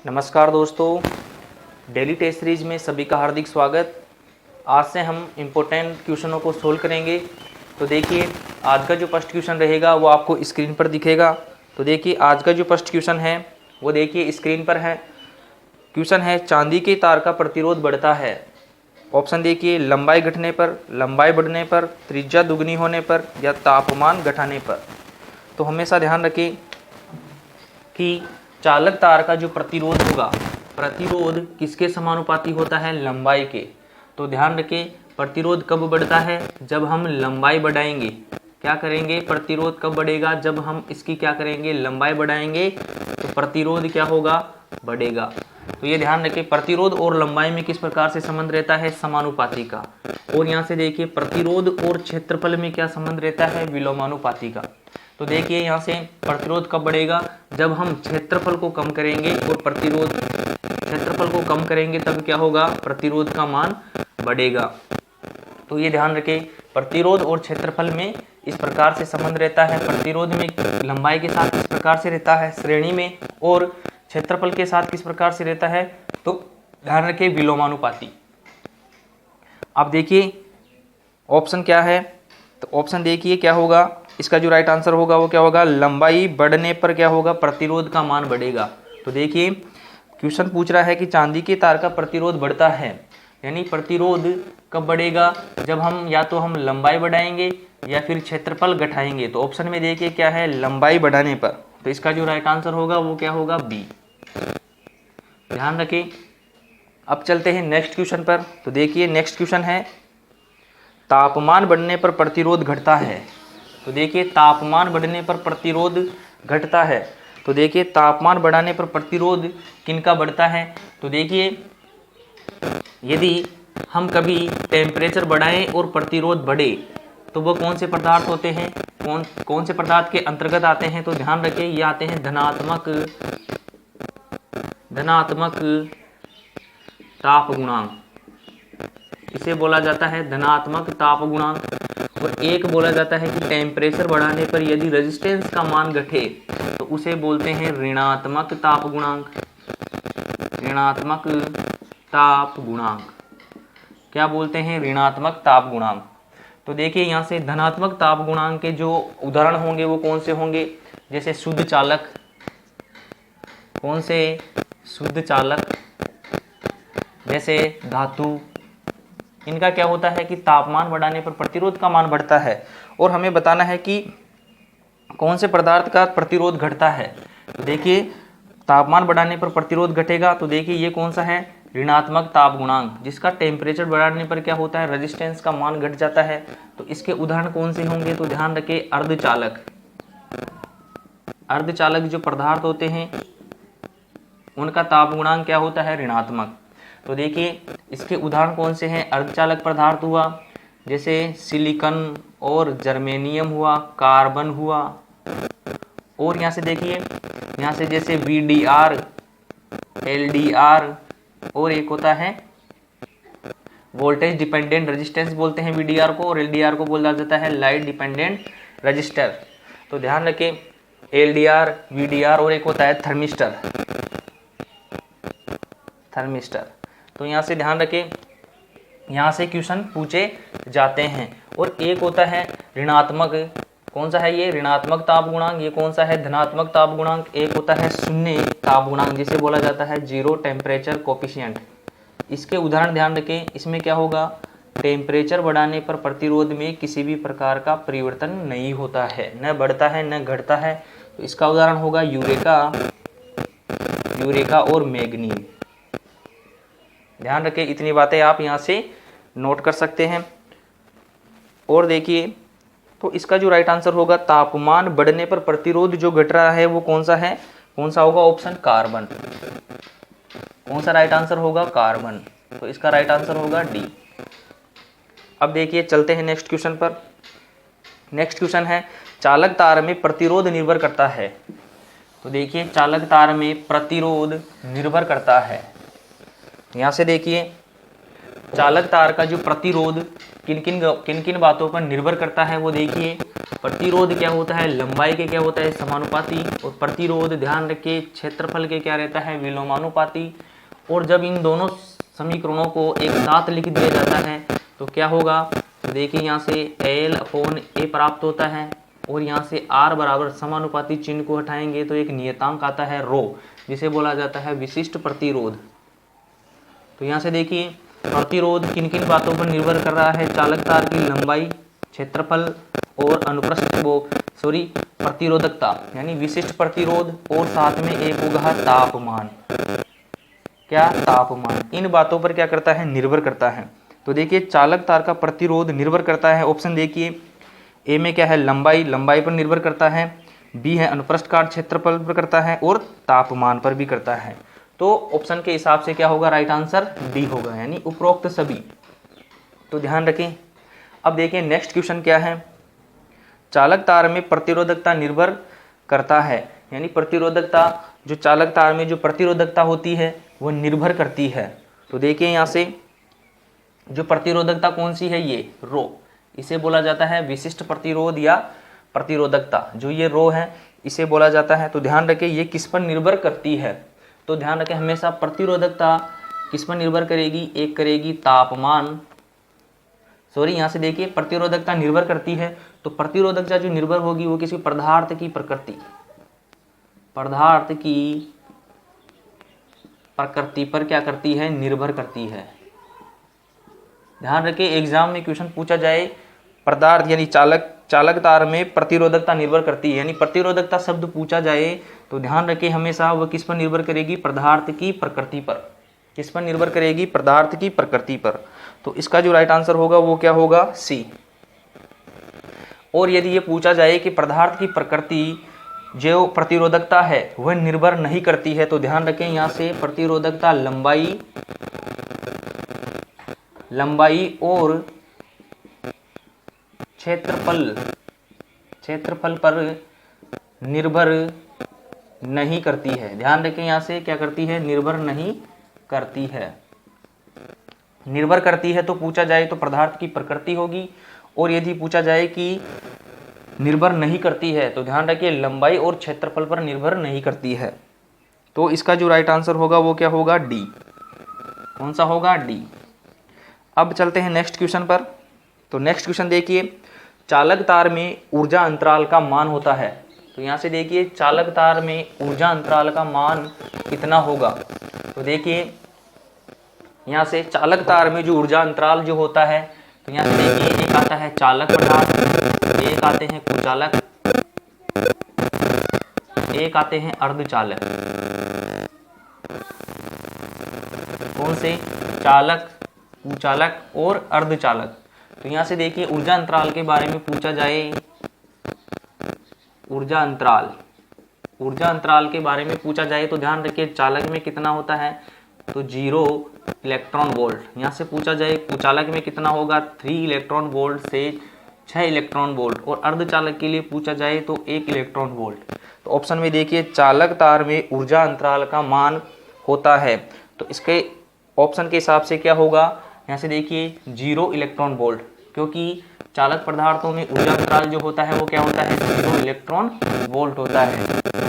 नमस्कार दोस्तों, daily test series में सभी का हार्दिक स्वागत। आज से हम इम्पोर्टेंट क्वेश्चनों को सोल्व करेंगे। तो देखिए, आज का जो फर्स्ट क्वेश्चन रहेगा वो आपको स्क्रीन पर दिखेगा। तो देखिए, आज का जो फर्स्ट क्वेश्चन है वो देखिए स्क्रीन पर है। क्वेश्चन है, चांदी के तार का प्रतिरोध बढ़ता है। ऑप्शन देखिए, लंबाई घटने पर, लंबाई बढ़ने पर, त्रिज्या दुगनी होने पर या तापमान घटाने पर। तो हमेशा ध्यान रखें कि चालक तार का जो प्रतिरोध होगा, प्रतिरोध किसके समानुपाती होता है? लंबाई के। तो ध्यान रखें, प्रतिरोध कब बढ़ता है? जब हम लंबाई बढ़ाएंगे। क्या करेंगे? प्रतिरोध कब बढ़ेगा? जब हम इसकी क्या करेंगे? लंबाई बढ़ाएंगे तो प्रतिरोध क्या होगा? बढ़ेगा। तो ये ध्यान रखें, प्रतिरोध और लंबाई में किस प्रकार से संबंध रहता है? समानुपाती का। और यहाँ से देखिए, प्रतिरोध और क्षेत्रफल में क्या संबंध रहता है? विलोमानुपाती का। तो देखिए, यहाँ से प्रतिरोध कब बढ़ेगा? जब हम क्षेत्रफल को कम करेंगे और प्रतिरोध, क्षेत्रफल को कम करेंगे तब क्या होगा? प्रतिरोध का मान बढ़ेगा। तो ये ध्यान रखें, प्रतिरोध और क्षेत्रफल में इस प्रकार से संबंध रहता है। प्रतिरोध में लंबाई के साथ किस प्रकार से रहता है? श्रेणी में। और क्षेत्रफल के साथ किस प्रकार से रहता है? तो ध्यान रखें, विलोमानुपाती। अब देखिए ऑप्शन क्या है। तो ऑप्शन देखिए क्या होगा, इसका जो राइट आंसर होगा वो क्या होगा? लंबाई बढ़ने पर क्या होगा? प्रतिरोध का मान बढ़ेगा। तो देखिए, क्वेश्चन पूछ रहा है कि चांदी के तार का प्रतिरोध बढ़ता है, यानी प्रतिरोध कब बढ़ेगा? जब हम या तो हम लंबाई बढ़ाएंगे या फिर क्षेत्रफल घटाएंगे। तो ऑप्शन में देखिए क्या है? लंबाई बढ़ाने पर। तो इसका जो राइट आंसर होगा वो क्या होगा? बी। ध्यान रखें। अब चलते हैं नेक्स्ट क्वेश्चन पर। तो देखिए, नेक्स्ट क्वेश्चन है, तापमान बढ़ने पर प्रतिरोध घटता है। तो देखिए, तापमान बढ़ने पर प्रतिरोध घटता है। तो देखिए, तापमान बढ़ाने पर प्रतिरोध किनका बढ़ता है? तो देखिए, यदि हम कभी टेम्परेचर बढ़ाएं और प्रतिरोध बढ़े तो वो कौन से पदार्थ होते हैं? कौन से पदार्थ के अंतर्गत आते हैं? तो ध्यान रखें, ये आते हैं धनात्मक ताप गुणांक। इसे बोला जाता है धनात्मक ताप गुणांक। और एक बोला जाता है कि टेम्परेचर बढ़ाने पर यदि रेजिस्टेंस का मान घटे तो उसे बोलते हैं ऋणात्मक ताप गुणांक। ऋणात्मक ताप गुणांक क्या बोलते हैं? ऋणात्मक ताप गुणांक। तो देखिए, यहाँ से धनात्मक ताप गुणांक के जो उदाहरण होंगे वो कौन से होंगे? जैसे शुद्ध चालक। कौन से? शुद्ध चालक। जैसे धातु। इनका क्या होता है कि तापमान बढ़ाने पर प्रतिरोध का मान बढ़ता है। और हमें बताना है कि कौन से पदार्थ का प्रतिरोध घटता है। तो देखिए, तापमान बढ़ाने पर प्रतिरोध घटेगा। तो देखिए, ये कौन सा है? ऋणात्मक ताप गुणांक, जिसका टेम्परेचर बढ़ाने पर क्या होता है? रेजिस्टेंस का मान घट जाता है। तो इसके उदाहरण कौन से होंगे? तो ध्यान रखें, अर्धचालक। अर्धचालक जो पदार्थ होते हैं उनका ताप गुणांक क्या होता है? ऋणात्मक। तो देखिए, इसके उदाहरण कौन से हैं? अर्धचालक पदार्थ हुआ जैसे सिलिकॉन और जर्मेनियम हुआ, कार्बन हुआ। और यहाँ से देखिए, यहाँ से जैसे VDR, LDR, और एक होता है वोल्टेज डिपेंडेंट रेजिस्टेंस बोलते हैं VDR को, और LDR को बोला जाता है लाइट डिपेंडेंट रजिस्टर। तो ध्यान रखें, LDR, VDR, और एक होता है थर्मिस्टर। तो यहाँ से ध्यान रखें, यहाँ से क्वेश्चन पूछे जाते हैं। और एक होता है ऋणात्मक। कौन सा है ये? ऋणात्मक ताप गुणांक। ये कौन सा है? धनात्मक ताप गुणांक। एक होता है शून्य ताप गुणांक, जिसे बोला जाता है जीरो टेम्परेचर कोफिशिएंट। इसके उदाहरण ध्यान रखें, इसमें क्या होगा? टेम्परेचर बढ़ाने पर प्रतिरोध में किसी भी प्रकार का परिवर्तन नहीं होता है, न बढ़ता है न घटता है। तो इसका उदाहरण होगा यूरेका और मैग्नीज। ध्यान रखें, इतनी बातें आप यहाँ से नोट कर सकते हैं। और देखिए, तो इसका जो राइट आंसर होगा, तापमान बढ़ने पर प्रतिरोध जो घट रहा है वो कौन सा है? कौन सा होगा? Option carbon. कौन सा राइट आंसर होगा? कार्बन। तो इसका राइट आंसर होगा डी। अब देखिए, चलते हैं नेक्स्ट क्वेश्चन पर। नेक्स्ट क्वेश्चन है, चालक तार में प्रतिरोध निर्भर करता है। तो देखिए, चालक तार में प्रतिरोध निर्भर करता है। यहाँ से देखिए, चालक तार का जो प्रतिरोध किन किन बातों पर निर्भर करता है वो देखिए। प्रतिरोध क्या होता है, लंबाई के क्या होता है, समानुपाती। और प्रतिरोध ध्यान रखिए क्षेत्रफल के क्या रहता है, विलोमानुपाती। और जब इन दोनों समीकरणों को एक साथ लिख दिया जाता है तो क्या होगा, तो देखिए यहाँ से L/A प्राप्त होता है और यहाँ से R बराबर समानुपाती चिन्ह को हटाएंगे तो एक नियतांक आता है रो, जिसे बोला जाता है विशिष्ट प्रतिरोध। तो यहाँ से देखिए प्रतिरोध किन किन बातों पर निर्भर कर रहा है, चालक तार की लंबाई, क्षेत्रफल और अनुप्रस्थ प्रतिरोधकता यानी विशिष्ट प्रतिरोध, और साथ में एक होगा तापमान। क्या, तापमान। इन बातों पर क्या करता है, निर्भर करता है। तो देखिए चालक तार का प्रतिरोध निर्भर करता है, ऑप्शन देखिए ए में क्या है, लंबाई पर निर्भर करता है, बी है अनुप्रस्थ काट क्षेत्रफल पर करता है, और तापमान पर भी करता है। तो ऑप्शन के हिसाब से क्या होगा, राइट आंसर डी होगा, यानी उपरोक्त सभी। तो ध्यान रखें। अब देखिए नेक्स्ट क्वेश्चन क्या है, चालक तार में प्रतिरोधकता निर्भर करता है, यानी प्रतिरोधकता जो चालक तार में जो प्रतिरोधकता होती है वो निर्भर करती है। तो देखिए यहाँ से जो प्रतिरोधकता कौन सी है, ये रो, इसे बोला जाता है विशिष्ट प्रतिरोध या प्रतिरोधकता। जो ये रो है इसे बोला जाता है। तो ध्यान रखें ये किस पर निर्भर करती है, तो ध्यान रखें हमेशा प्रतिरोधकता किस पर निर्भर करेगी, एक करेगी तापमान, यहाँ से देखिए प्रतिरोधकता निर्भर करती है, तो प्रतिरोधकता जो निर्भर होगी वो किसी पदार्थ की प्रकृति पर क्या करती है, निर्भर करती है। ध्यान रखें एग्जाम में क्वेश्चन पूछा जाए पदार्थ यानी चालक तार में प्रतिरोधकता निर्भर करती है, यानी प्रतिरोधकता शब्द पूछा जाए तो ध्यान रखें हमेशा वह किस पर निर्भर करेगी, पदार्थ की प्रकृति पर। किस पर निर्भर करेगी, पदार्थ की प्रकृति पर। तो इसका जो राइट आंसर होगा वो क्या होगा, सी। और यदि ये पूछा जाए कि पदार्थ की प्रकृति जो प्रतिरोधकता है वह निर्भर नहीं करती है, तो ध्यान रखें यहाँ से प्रतिरोधकता लंबाई और क्षेत्रफल पर निर्भर नहीं करती है। ध्यान रखें यहाँ से क्या करती है, निर्भर नहीं करती है। निर्भर करती है तो पूछा जाए तो पदार्थ की प्रकृति होगी, और यदि पूछा जाए कि निर्भर नहीं करती है तो ध्यान रखिए लंबाई और क्षेत्रफल पर निर्भर नहीं करती है। तो इसका जो राइट आंसर होगा वो क्या होगा, डी। कौन सा होगा, डी। अब चलते हैं नेक्स्ट क्वेश्चन पर। तो नेक्स्ट क्वेश्चन देखिए, चालक तार में ऊर्जा अंतराल का मान होता है। तो यहाँ से देखिए चालक तार में ऊर्जा अंतराल का मान कितना होगा। तो देखिए यहाँ से चालक तार में जो ऊर्जा अंतराल जो होता है, तो यहाँ से देखिए एक आता है चालक पदार्थ, एक आते हैं कुचालक, एक आते हैं अर्धचालक। कौन से, चालक, कुचालक और अर्धचालक। तो यहाँ से देखिए ऊर्जा अंतराल के बारे में पूछा जाए, ऊर्जा अंतराल के बारे में पूछा जाए तो ध्यान रखिए चालक में कितना होता है, तो 0 इलेक्ट्रॉन वोल्ट। यहाँ से पूछा जाए कुचालक में कितना होगा, 3 इलेक्ट्रॉन वोल्ट से 6 इलेक्ट्रॉन वोल्ट, और अर्धचालक के लिए पूछा जाए तो 1 इलेक्ट्रॉन वोल्ट। तो ऑप्शन में देखिए चालक तार में ऊर्जा अंतराल का मान होता है, तो इसके ऑप्शन के हिसाब से क्या होगा, यहाँ से देखिए 0 इलेक्ट्रॉन वोल्ट, क्योंकि चालक पदार्थों में ऊर्जा अंतराल जो होता है वो क्या होता है, 0 इलेक्ट्रॉन वोल्ट होता है।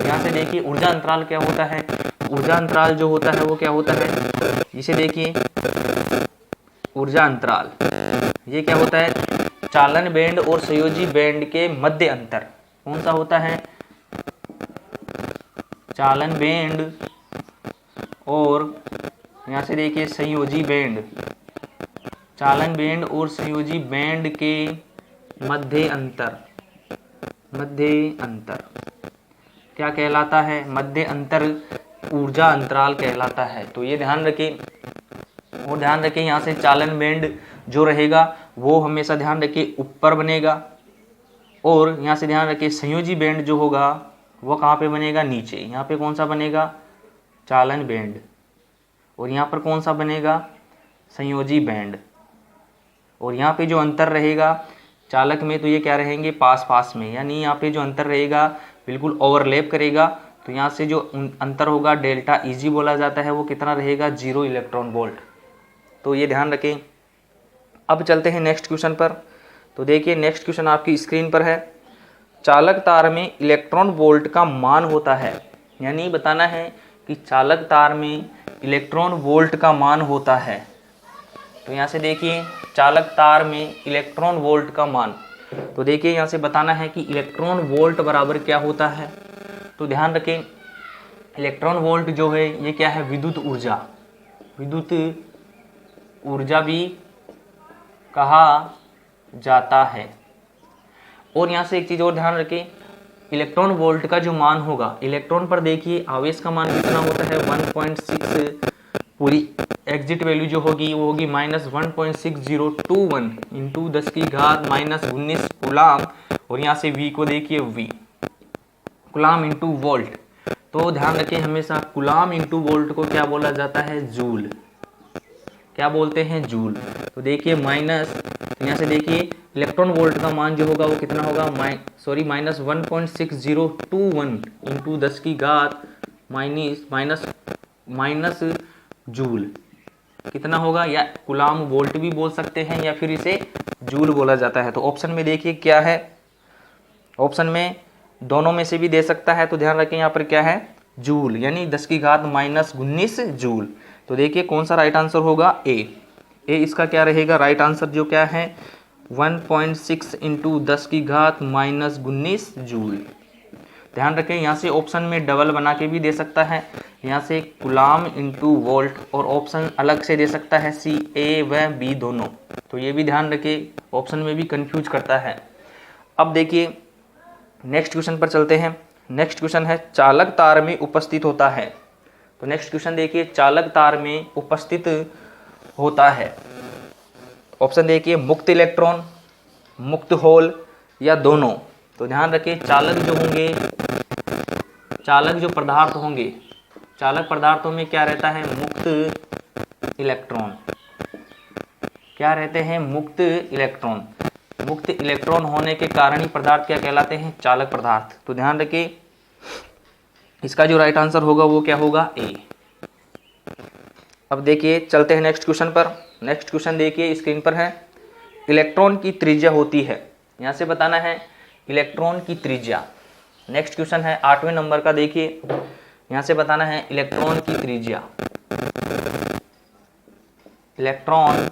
यहाँ से देखिए ऊर्जा अंतराल क्या होता है, ऊर्जा अंतराल जो होता है वो क्या होता है, जिसे देखिए ऊर्जा अंतराल ये क्या होता है, चालन बैंड और संयोजी बैंड के मध्य अंतर। कौन सा होता है, चालन बैंड और यहाँ से देखिए संयोजी बैंड, चालन बैंड और संयोजी बैंड के मध्य अंतर क्या कहलाता है, मध्य अंतर ऊर्जा अंतराल कहलाता है। तो ये ध्यान रखें, और ध्यान रखें यहाँ से चालन बैंड जो रहेगा वो हमेशा ध्यान रखें ऊपर बनेगा, और यहाँ से ध्यान रखें संयोजी बैंड जो होगा वो कहाँ पे बनेगा, नीचे। यहाँ पे कौन सा बनेगा, चालन बैंड, और यहाँ पर कौन सा बनेगा, संयोजी बैंड। और यहाँ पे जो अंतर रहेगा चालक में तो ये क्या रहेंगे, पास में, यानी यहाँ पे जो अंतर रहेगा बिल्कुल ओवरलैप करेगा। तो यहाँ से जो अंतर होगा डेल्टा Eg बोला जाता है, वो कितना रहेगा, 0 इलेक्ट्रॉन वोल्ट। तो ये ध्यान रखें। अब चलते हैं नेक्स्ट क्वेश्चन पर। तो देखिए नेक्स्ट क्वेश्चन आपकी स्क्रीन पर है। चालक तार में इलेक्ट्रॉन वोल्ट का मान होता है, यानी बताना है कि चालक तार में इलेक्ट्रॉन वोल्ट का मान होता है। तो यहाँ से देखिए चालक तार में इलेक्ट्रॉन वोल्ट का मान, तो देखिए यहाँ से बताना है कि इलेक्ट्रॉन वोल्ट बराबर क्या होता है। तो ध्यान रखें इलेक्ट्रॉन वोल्ट जो है ये क्या है, विद्युत ऊर्जा, विद्युत ऊर्जा भी कहा जाता है। और यहाँ से एक चीज़ और ध्यान रखें, इलेक्ट्रॉन वोल्ट का जो मान होगा, इलेक्ट्रॉन पर देखिए आवेश का मान कितना होता है 1.6, पूरी एग्जिट वैल्यू जो होगी वो होगी -1.6021 इंटू 10 की घात -19 कूलाम। और यहाँ से v को देखिए v कूलाम इंटू वोल्ट। तो ध्यान रखें हमेशा कूलाम इंटू वोल्ट को क्या बोला जाता है, जूल, क्या बोलते हैं, जूल। तो देखिए माइनस, यहाँ से देखिए इलेक्ट्रॉन वोल्ट का मान जो होगा वो कितना होगा -1.6021 इंटू 10 की घात माइनस जूल कितना होगा, या कूलाम वोल्ट भी बोल सकते हैं या फिर इसे जूल बोला जाता है। तो ऑप्शन में देखिए क्या है, ऑप्शन में दोनों में से भी दे सकता है। तो ध्यान रखें यहाँ पर क्या है, जूल, यानी 10 की घात -19 जूल। तो देखिए कौन सा राइट आंसर होगा, ए इसका क्या रहेगा राइट आंसर, जो क्या है 1.6 इंटू 10 की घात -19 जूल। ध्यान रखें यहाँ से ऑप्शन में डबल बना के भी दे सकता है, यहाँ से कूलाम इंटू वोल्ट, और ऑप्शन अलग से दे सकता है सी, ए व बी दोनों। तो ये भी ध्यान रखें ऑप्शन में भी कंफ्यूज करता है। अब देखिए नेक्स्ट क्वेश्चन पर चलते हैं। नेक्स्ट क्वेश्चन है चालक तार में उपस्थित होता है। तो नेक्स्ट क्वेश्चन देखिए चालक तार में उपस्थित होता है। ऑप्शन देखिए मुक्त इलेक्ट्रॉन, मुक्त होल या दोनों। तो ध्यान रखिए चालक जो होंगे, चालक जो पदार्थ होंगे, चालक पदार्थों में क्या रहता है, मुक्त इलेक्ट्रॉन, क्या रहते हैं, मुक्त इलेक्ट्रॉन। मुक्त इलेक्ट्रॉन होने के कारण ही पदार्थ क्या कहलाते हैं, चालक पदार्थ। तो ध्यान रखिए इसका जो राइट आंसर होगा वो क्या होगा, ए। अब देखिए चलते हैं नेक्स्ट क्वेश्चन पर। नेक्स्ट क्वेश्चन देखिए स्क्रीन पर है, इलेक्ट्रॉन की त्रिज्या होती है। यहाँ से बताना है इलेक्ट्रॉन की त्रिज्या। नेक्स्ट क्वेश्चन है 8वें नंबर का, देखिए यहाँ से बताना है इलेक्ट्रॉन की त्रिज्या। इलेक्ट्रॉन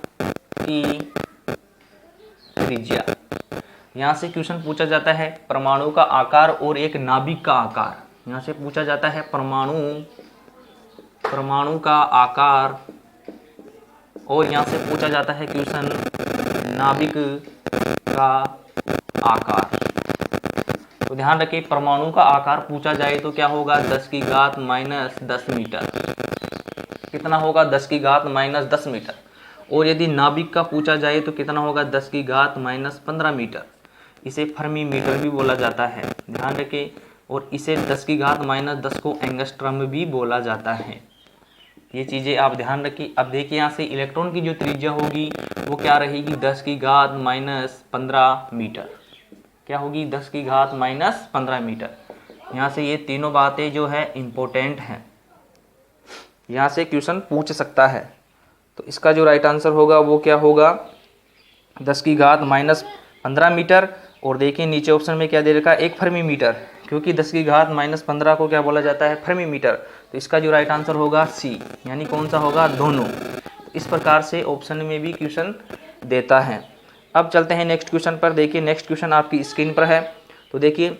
की त्रिज्या, यहाँ से क्वेश्चन पूछा जाता है परमाणु का आकार और एक नाभिक का आकार। यहाँ से पूछा जाता है परमाणु का आकार, और यहाँ से पूछा जाता है क्वेश्चन नाभिक का आकार। तो ध्यान रखिए परमाणु का आकार पूछा जाए तो क्या होगा, 10 की घात -10 मीटर। कितना होगा, 10 की घात -10 मीटर। और यदि नाभिक का पूछा जाए तो कितना होगा, 10 की घात -15 मीटर। इसे फर्मी मीटर भी बोला जाता है, ध्यान रखिए। और इसे 10 की घात -10 को एंगस्ट्रम भी बोला जाता है। ये चीज़ें आप ध्यान रखिए। अब देखिए यहाँ से इलेक्ट्रॉन की जो त्रिज्या होगी वो क्या रहेगी, 10 की घात -15 मीटर। क्या होगी, 10 की घात -15 मीटर। यहाँ से ये तीनों बातें जो है इम्पोर्टेंट हैं, यहाँ से क्वेश्चन पूछ सकता है। तो इसका जो राइट आंसर होगा वो क्या होगा, 10 की घात -15 मीटर। और देखिए नीचे ऑप्शन में क्या दे रखा है, एक फर्मी मीटर, क्योंकि 10 की घात -15 को क्या बोला जाता है, फर्मी मीटर। तो इसका जो राइट आंसर होगा सी, यानी कौन सा होगा, दोनों। इस प्रकार से ऑप्शन में भी क्वेश्चन देता है। अब चलते हैं नेक्स्ट क्वेश्चन पर। देखिए नेक्स्ट क्वेश्चन आपकी स्क्रीन पर है। तो देखिए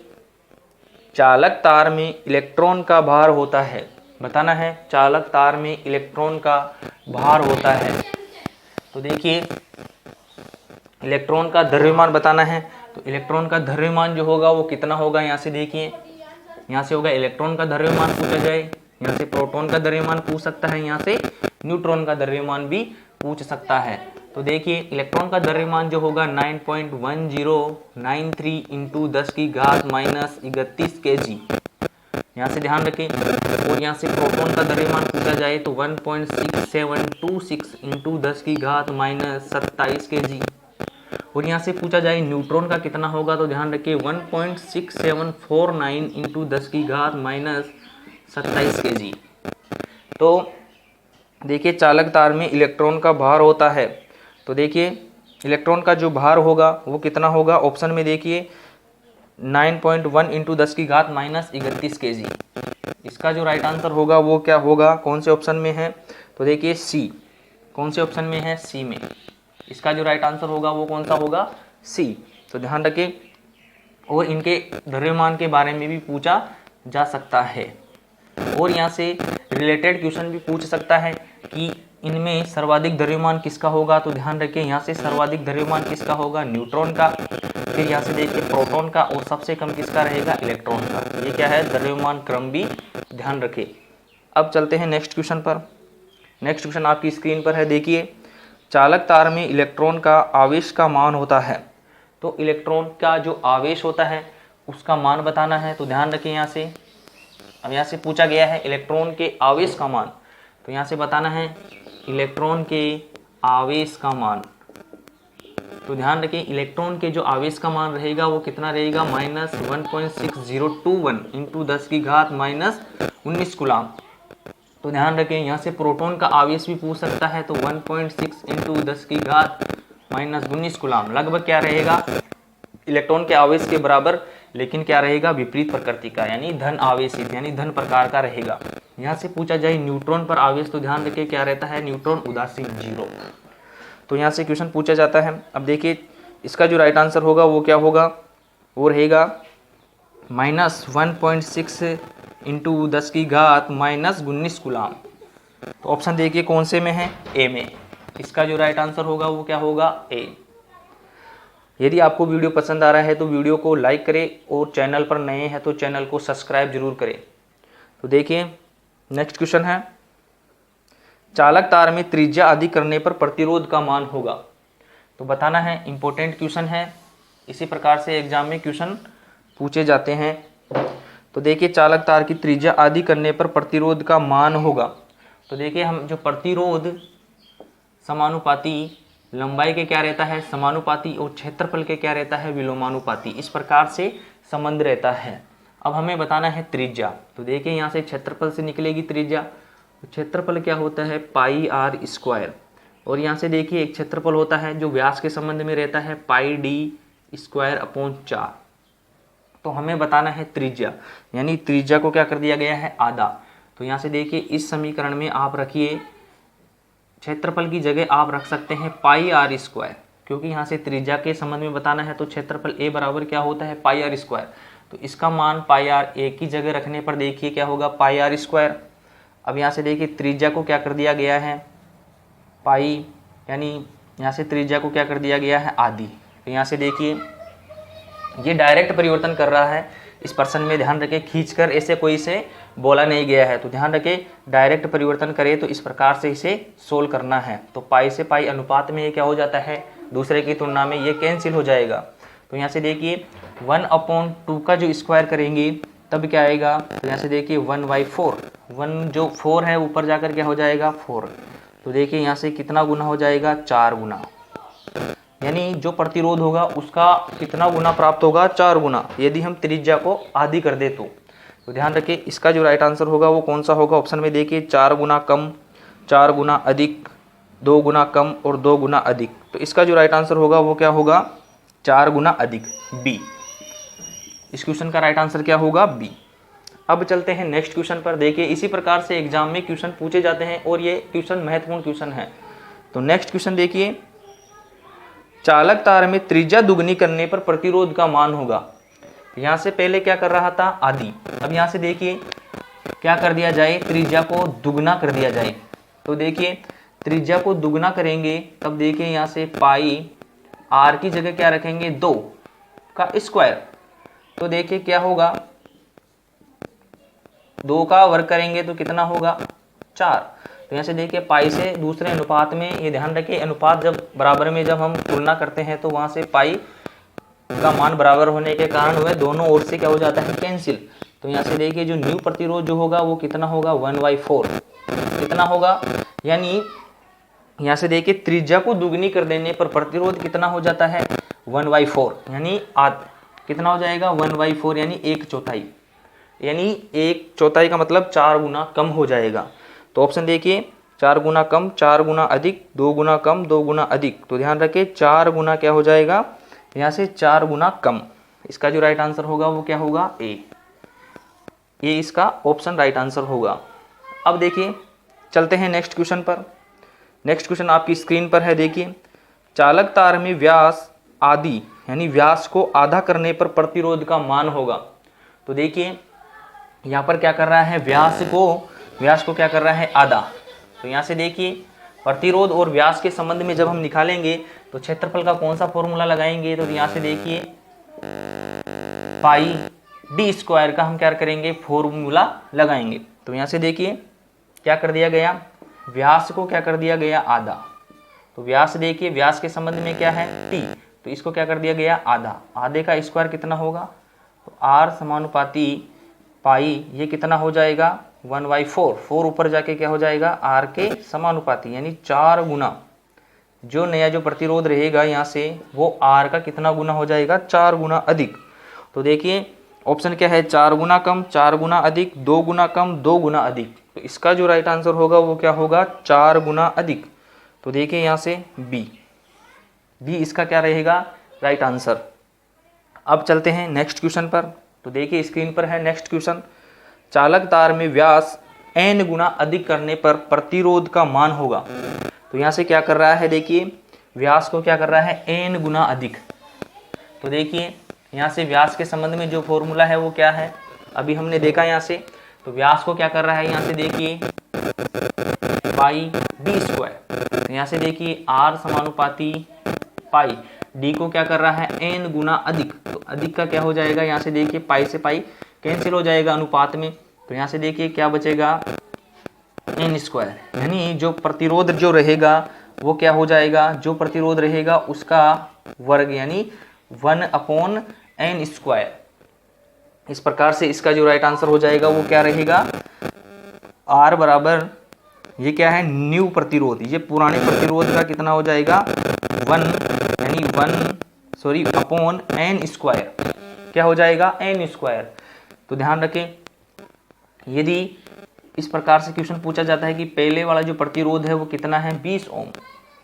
चालक तार में इलेक्ट्रॉन का भार होता है। बताना है चालक तार में इलेक्ट्रॉन का भार होता है। तो देखिए इलेक्ट्रॉन का द्रव्यमान बताना है। तो इलेक्ट्रॉन का द्रव्यमान जो होगा वो कितना होगा, यहाँ से देखिए, यहाँ से होगा इलेक्ट्रॉन का द्रव्यमान पूछा जाए, यहाँ से प्रोटॉन का द्रव्यमान पूछ सकता है, यहाँ से न्यूट्रॉन का द्रव्यमान भी पूछ सकता है। तो देखिए इलेक्ट्रॉन का द्रव्यमान जो होगा 9.1093 इंटू 10 की घात -31 kg, यहाँ से ध्यान रखें। और यहाँ से प्रोटॉन का द्रव्यमान पूछा जाए तो 1.6726 इंटू 10 की घात -27 kg। और यहाँ से पूछा जाए न्यूट्रॉन का कितना होगा, तो ध्यान रखिए 1.6749 इंटू 10 की घात -27 kg। तो देखिए चालक तार में इलेक्ट्रॉन का भार होता है। तो देखिए इलेक्ट्रॉन का जो भार होगा वो कितना होगा, ऑप्शन में देखिए 9.1 इंटू 10 की घात माइनस 31 kg। इसका जो राइट आंसर होगा वो क्या होगा, कौन से ऑप्शन में है, तो देखिए सी। कौन से ऑप्शन में है, सी में। इसका जो राइट आंसर होगा वो कौन सा होगा, सी। तो ध्यान रखें। और इनके द्रव्यमान के बारे में भी पूछा जा सकता है और यहाँ से रिलेटेड क्वेश्चन भी पूछ सकता है कि इनमें सर्वाधिक द्रव्यमान किसका होगा। तो ध्यान रखें, यहाँ से सर्वाधिक द्रव्यमान किसका होगा, न्यूट्रॉन का। फिर यहाँ से देखिए प्रोटॉन का, और सबसे कम किसका रहेगा, इलेक्ट्रॉन का। ये क्या है, द्रव्यमान क्रम भी ध्यान रखें। अब चलते हैं नेक्स्ट क्वेश्चन पर। नेक्स्ट क्वेश्चन आपकी स्क्रीन पर है, देखिए। चालक तार में इलेक्ट्रॉन का आवेश का मान होता है। तो इलेक्ट्रॉन का जो आवेश होता है उसका मान बताना है। तो ध्यान रखें, यहाँ से अब यहाँ से पूछा गया है इलेक्ट्रॉन के आवेश का मान। तो यहाँ से बताना है इलेक्ट्रॉन के आवेश का मान। तो ध्यान रखें, इलेक्ट्रॉन के जो आवेश का मान रहेगा वो कितना रहेगा, माइनस 1.6021 इंटू 10 की घात माइनस 19 कूलाम। तो ध्यान रखें, यहाँ से प्रोटॉन का आवेश भी पूछ सकता है। तो 1.6 इंटू 10 की घात माइनस 19 कूलाम लगभग क्या रहेगा, इलेक्ट्रॉन के आवेश के बराबर, लेकिन क्या रहेगा, विपरीत प्रकृति का, यानी धन आवेशित, यानी धन प्रकार का रहेगा। यहाँ से पूछा जाए न्यूट्रॉन पर आवेश, तो ध्यान रखिए क्या रहता है, न्यूट्रॉन उदासीन, 0। तो यहाँ से क्वेश्चन पूछा जाता है। अब देखिए इसका जो राइट आंसर होगा वो क्या होगा, वो रहेगा माइनस 1.6 इंटू 10 की घात माइनस 19 कूलाम। तो ऑप्शन देखिए कौन से में है, ए में। इसका जो राइट आंसर होगा वो क्या होगा, ए। यदि आपको वीडियो पसंद आ रहा है तो वीडियो को लाइक करें और चैनल पर नए हैं तो चैनल को सब्सक्राइब जरूर करें। तो देखिए नेक्स्ट क्वेश्चन है, चालक तार में त्रिज्या अधिक करने पर प्रतिरोध का मान होगा। तो बताना है, इंपॉर्टेंट क्वेश्चन है। इसी प्रकार से एग्जाम में क्वेश्चन पूछे जाते हैं। तो देखिए चालक तार की त्रिज्या अधिक करने पर प्रतिरोध का मान होगा। तो देखिए हम जो प्रतिरोध समानुपाती, लंबाई के क्या रहता है, समानुपाती, और क्षेत्रफल के क्या रहता है, विलोमानुपाती। इस प्रकार से संबंध रहता है। अब हमें बताना है त्रिज्या। तो देखिए यहाँ से क्षेत्रफल से निकलेगी त्रिज्या। तो क्षेत्रफल क्या होता है, पाई आर स्क्वायर। और यहाँ से देखिए एक क्षेत्रफल होता है जो व्यास के संबंध में रहता है, पाई डी स्क्वायर अपॉन 4। तो हमें बताना है त्रिज्या, यानी त्रिज्या को क्या कर दिया गया है, आधा। तो यहाँ से देखिए इस समीकरण में आप रखिए, क्षेत्रफल की जगह आप रख सकते हैं पाई आर स्क्वायर, क्योंकि यहाँ से त्रिज्या के संबंध में बताना है। तो क्षेत्रफल ए बराबर क्या होता है, पाई आर स्क्वायर। तो इसका मान पाई आर ए की जगह रखने पर देखिए क्या होगा, पाई आर स्क्वायर। अब यहाँ से देखिए त्रिज्या को क्या कर दिया गया है, पाई, यानी यहाँ से त्रिज्या को क्या कर दिया गया है, आधी। तो यहाँ से देखिए ये डायरेक्ट परिवर्तन कर रहा है इस पर्सन में, ध्यान रखें, खींचकर ऐसे कोई से बोला नहीं गया है। तो ध्यान रखें डायरेक्ट परिवर्तन करें तो इस प्रकार से इसे सोल्व करना है। तो पाई से पाई अनुपात में ये क्या हो जाता है, दूसरे की तुलना में ये कैंसिल हो जाएगा। तो यहाँ से देखिए 1/2 का जो स्क्वायर करेंगे तब क्या आएगा, तो यहाँ से देखिए 1/4, 1 जो 4 है ऊपर जाकर क्या हो जाएगा, 4। तो देखिए यहाँ से कितना गुना हो जाएगा, 4 गुना, यानी जो प्रतिरोध होगा उसका कितना गुना प्राप्त होगा, 4 गुना, यदि हम त्रिज्या को आधी कर दे तो ध्यान रखिए इसका जो राइट आंसर होगा वो कौन सा होगा, ऑप्शन में देखिए 4 गुना कम, 4 गुना अधिक, 2 गुना कम और 2 गुना अधिक। तो इसका जो राइट आंसर होगा वो क्या होगा, 4 गुना अधिक, बी। इस क्वेश्चन का राइट आंसर क्या होगा, बी। अब चलते हैं नेक्स्ट क्वेश्चन पर। देखिए इसी प्रकार से एग्जाम में क्वेश्चन पूछे जाते हैं और ये क्वेश्चन महत्वपूर्ण क्वेश्चन है। तो नेक्स्ट क्वेश्चन देखिए, चालक तार में त्रिज्या दुगनी करने पर प्रतिरोध का मान होगा। यहाँ से पहले क्या कर रहा था, आधी। अब यहाँ से देखिए क्या कर दिया जाए, त्रिज्या को दुगना कर दिया जाए। तो देखिए त्रिज्या को दुगना करेंगे तब देखिए यहाँ से पाई आर की जगह क्या रखेंगे, 2 का स्क्वायर। तो देखिए क्या होगा, 2 का वर्ग करेंगे तो कितना होगा, 4। तो यहाँ से देखिए पाई से दूसरे अनुपात में, ये ध्यान रखिए अनुपात जब बराबर में जब हम तुलना करते हैं तो वहाँ से पाई का मान बराबर होने के कारण वह दोनों ओर से क्या हो जाता है, कैंसिल। तो यहाँ से देखिए जो न्यू प्रतिरोध जो होगा वो कितना होगा, 1/4 कितना होगा, यानी यहाँ से देखिए त्रिज्या को दुगनी कर देने पर प्रतिरोध कितना हो जाता है, 1/4, यानी कितना हो जाएगा, 1/4 यानी 1/4, यानी 1/4 का मतलब 4 गुना कम हो जाएगा। तो ऑप्शन देखिए 4 गुना कम, 4 गुना अधिक, 2 गुना कम, 2 गुना अधिक। तो ध्यान रखें 4 गुना क्या हो जाएगा, यहाँ से 4 गुना कम। इसका जो राइट आंसर होगा वो क्या होगा, ए। ये इसका ऑप्शन राइट आंसर होगा। अब देखिए चलते हैं नेक्स्ट क्वेश्चन पर। नेक्स्ट क्वेश्चन आपकी स्क्रीन पर है, देखिए। चालक तार में व्यास आदि यानी व्यास को आधा करने पर प्रतिरोध का मान होगा। तो देखिए यहाँ पर क्या कर रहा है, व्यास को क्या कर रहा है, आधा। तो यहाँ से देखिए प्रतिरोध और व्यास के संबंध में जब हम निकालेंगे तो क्षेत्रफल का कौन सा फॉर्मूला लगाएंगे, तो यहाँ से देखिए पाई डी स्क्वायर का हम क्या करेंगे, फॉर्मूला लगाएंगे। तो यहाँ से देखिए क्या कर दिया गया, व्यास को क्या कर दिया गया, आधा। तो व्यास देखिए, व्यास के संबंध में क्या है, टी, तो इसको क्या कर दिया गया, आधा। आधे का स्क्वायर कितना होगा, तो आर समानुपाती पाई, ये कितना हो जाएगा 1/4। 4 ऊपर जाके क्या हो जाएगा, आर के समानुपाती, यानी 4 गुना जो नया जो प्रतिरोध रहेगा यहाँ से वो आर का कितना गुना हो जाएगा, 4 गुना अधिक। तो देखिए ऑप्शन क्या है, 4 गुना कम, 4 गुना अधिक, 2 गुना कम, 2 गुना अधिक। तो इसका जो राइट आंसर होगा वो क्या होगा, 4 गुना अधिक। तो देखिए यहाँ से बी इसका क्या रहेगा, राइट आंसर। अब चलते हैं नेक्स्ट क्वेश्चन पर। तो देखिए स्क्रीन पर है नेक्स्ट क्वेश्चन। चालक तार में व्यास n गुना अधिक करने पर प्रतिरोध का मान होगा। तो यहाँ से क्या कर रहा है, देखिए व्यास को क्या कर रहा है, n गुना अधिक। तो देखिए यहाँ से व्यास के संबंध में जो फॉर्मूला है वो क्या है, अभी हमने देखा यहाँ से। तो व्यास को क्या कर रहा है, यहाँ से देखिए पाई डी स्क्वायर। यहाँ से देखिए आर समानुपाती पाई, डी को क्या कर रहा है, n गुना अधिक। तो अधिक का क्या हो जाएगा, यहाँ से देखिए पाई से पाई कैंसिल हो जाएगा अनुपात में। तो यहाँ से देखिए क्या बचेगा, n स्क्वायर, यानी जो प्रतिरोध जो रहेगा वो क्या हो जाएगा, जो प्रतिरोध रहेगा उसका वर्ग, यानी 1/n स्क्वायर। इस प्रकार से इसका जो राइट आंसर हो जाएगा वो क्या रहेगा, R बराबर, ये क्या है, न्यू प्रतिरोध, ये पुराने प्रतिरोध का कितना हो जाएगा 1 यानी 1/n स्क्वायर, क्या हो जाएगा, n स्क्वायर। तो ध्यान रखें यदि इस प्रकार से क्वेश्चन पूछा जाता है कि पहले वाला जो प्रतिरोध है वो कितना है, 20 ओम।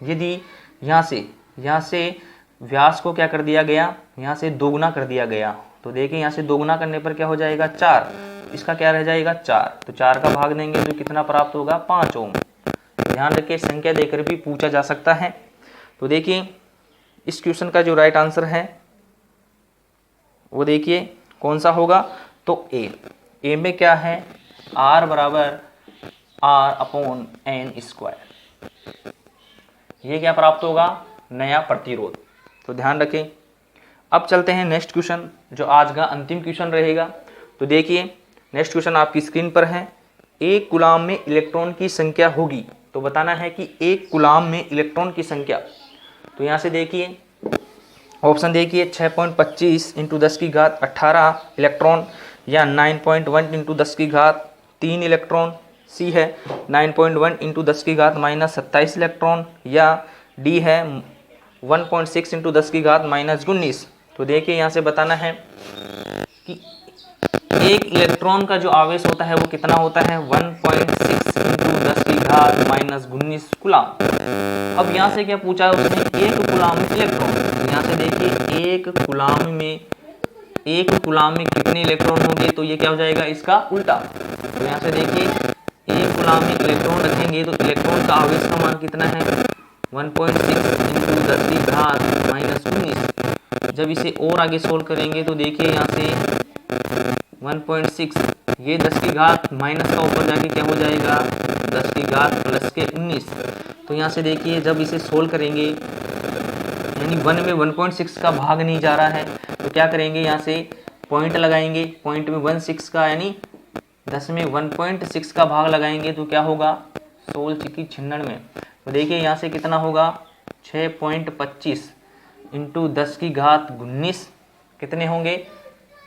यदि यहाँ से व्यास को क्या कर दिया गया, यहाँ से दोगुना कर दिया गया। तो देखिए यहाँ से दोगुना करने पर क्या हो जाएगा, 4, इसका क्या रह जाएगा 4। तो 4 का भाग देंगे तो कितना प्राप्त होगा, 5 ओम। ध्यान रखिए संख्या देकर भी पूछा जा सकता है। तो देखिए इस क्वेश्चन का जो राइट आंसर है वो देखिए कौन सा होगा, तो ए में क्या है, R बराबर R/n स्क्वायर, ये क्या प्राप्त होगा, नया प्रतिरोध। तो ध्यान रखें। अब चलते हैं नेक्स्ट क्वेश्चन जो आज का अंतिम क्वेश्चन रहेगा। तो देखिए नेक्स्ट क्वेश्चन आपकी स्क्रीन पर है। एक कूलाम में इलेक्ट्रॉन की संख्या होगी, तो बताना है कि एक कूलाम में इलेक्ट्रॉन की संख्या। तो यहाँ से देखिए ऑप्शन देखिए 6.25 × 10⁻18 इलेक्ट्रॉन, या 9.1 × 10⁻3 इलेक्ट्रॉन, सी है 9.1 × 10⁻27 इलेक्ट्रॉन, या डी है 1.6 × 10⁻19। तो देखिए यहाँ से बताना है कि एक इलेक्ट्रॉन का जो आवेश होता है वो कितना होता है, 1.6 × 10⁻19 कूलाम। अब यहाँ से क्या पूछा है उसने, एक कूलाम में इलेक्ट्रॉन। यहाँ से देखिए एक कूलाम में कितने इलेक्ट्रॉन होंगे, तो ये क्या हो जाएगा, इसका उल्टा। तो यहाँ से देखिए एक कूलाम में इलेक्ट्रॉन रखेंगे तो इलेक्ट्रॉन का आवेश का मान कितना है, 1.6 × 10⁻19। जब इसे और आगे सोल्व करेंगे तो देखिए यहाँ से 1.6, ये 10 माइनस का ऊपर जाके क्या हो जाएगा, 10⁻+19। तो यहाँ से देखिए जब इसे सोल्व करेंगे, यानी 1 में 1.6 का भाग नहीं जा रहा है, तो क्या करेंगे, यहाँ से पॉइंट लगाएंगे, पॉइंट में 1.6 का, यानी 10 में 1.6 का भाग लगाएंगे तो क्या होगा, 16×96 में। तो देखिए यहाँ से कितना होगा, 6.25 × 10⁻19 कितने होंगे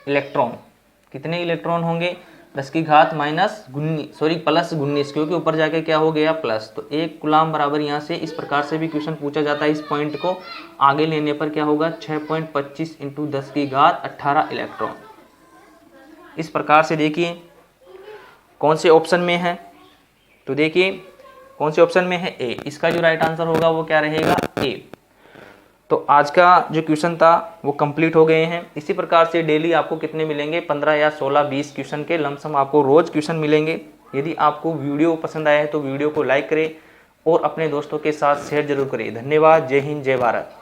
इलेक्ट्रॉन, कितने इलेक्ट्रॉन होंगे, 10⁻⁻19 +19, क्योंकि ऊपर जाके क्या हो गया प्लस। तो एक कूलाम बराबर, यहाँ से इस प्रकार से भी क्वेश्चन पूछा जाता है, इस पॉइंट को आगे लेने पर क्या होगा, 6.25 × 10⁻18 इलेक्ट्रॉन। इस प्रकार से देखिए कौन से ऑप्शन में है। तो देखिए कौन से ऑप्शन में है? ए। इसका जो राइट आंसर होगा वो क्या रहेगा? ए। तो आज का जो क्वेश्चन था वो कंप्लीट हो गए हैं। इसी प्रकार से डेली आपको कितने मिलेंगे? 15 या 16 20 क्वेश्चन के लमसम आपको रोज क्वेश्चन मिलेंगे। यदि आपको वीडियो पसंद आया है तो वीडियो को लाइक करें और अपने दोस्तों के साथ शेयर जरूर करें। धन्यवाद। जय हिंद, जय भारत।